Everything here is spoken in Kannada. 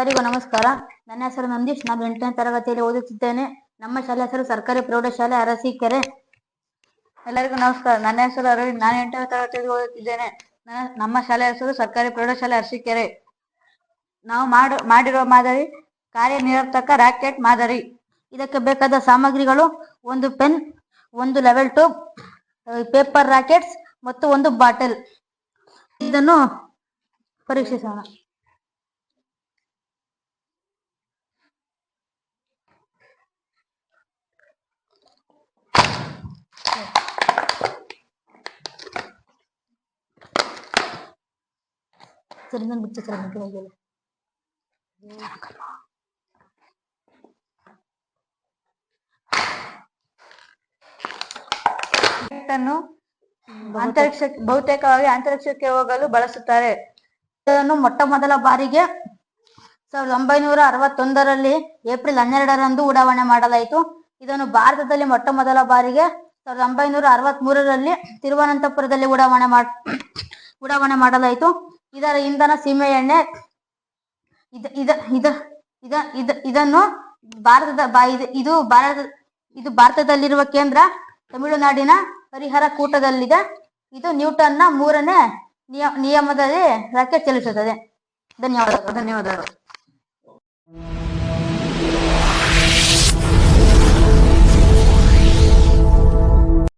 ಎಲ್ಲರಿಗೂ ನಮಸ್ಕಾರ. ನನ್ನ ಹೆಸರು ನಂದೀಶ್. ನಾನು 8ನೇ ತರಗತಿಯಲ್ಲಿ ಓದುತ್ತಿದ್ದೇನೆ. ನಮ್ಮ ಶಾಲೆ ಹೆಸರು ಸರ್ಕಾರಿ ಪ್ರೌಢಶಾಲೆ ಅರಸೀಕೆರೆ. ಎಲ್ಲರಿಗೂ ನಮಸ್ಕಾರ. ನನ್ನ ಹೆಸರು ಅರವಿಂದ್. ನಾನು 8ನೇ ತರಗತಿಯಲ್ಲಿ ಓದುತ್ತಿದ್ದೇನೆ. ನಮ್ಮ ಶಾಲೆ ಹೆಸರು ಸರ್ಕಾರಿ ಪ್ರೌಢಶಾಲೆ ಅರಸೀಕೆರೆ. ನಾವು ಮಾಡಿರುವ ಮಾದರಿ ಕಾರ್ಯನಿರತಕ ರಾಕೆಟ್ ಮಾದರಿ. ಇದಕ್ಕೆ ಬೇಕಾದ ಸಾಮಗ್ರಿಗಳು: ಒಂದು ಪೆನ್, ಒಂದು ಲೆವೆಲ್ ಟ್ಯೂಬ್, ಪೇಪರ್ ರಾಕೆಟ್ಸ್ ಮತ್ತು ಒಂದು ಬಾಟಲ್. ಇದನ್ನು ಪರೀಕ್ಷಿಸೋಣ. ಬಹುತೇಕವಾಗಿ ಅಂತರಿಕ್ಷಕ್ಕೆ ಹೋಗಲು ಬಳಸುತ್ತಾರೆ. ಇದನ್ನು ಮೊಟ್ಟ ಮೊದಲ ಬಾರಿಗೆ 1961ರಲ್ಲಿ ಏಪ್ರಿಲ್ 12ರಂದು ಉಡಾವಣೆ ಮಾಡಲಾಯಿತು. ಇದನ್ನು ಭಾರತದಲ್ಲಿ ಮೊಟ್ಟ ಮೊದಲ ಬಾರಿಗೆ 1963ರಲ್ಲಿ ತಿರುವನಂತಪುರದಲ್ಲಿ ಉಡಾವಣೆ ಮಾಡಲಾಯಿತು. ಇದರ ಇಂಧನ ಸೀಮೆ ಎಣ್ಣೆ. ಇದನ್ನು ಭಾರತದಲ್ಲಿರುವ ಕೇಂದ್ರ ತಮಿಳುನಾಡಿನ ಹರಿಹರ ಕೂಟದಲ್ಲಿದೆ. ಇದು ನ್ಯೂಟನ್ನ 3ನೇ ನಿಯಮದಲ್ಲಿ ರಾಕೆಟ್ ಚಲಿಸುತ್ತದೆ. ಧನ್ಯವಾದಗಳು.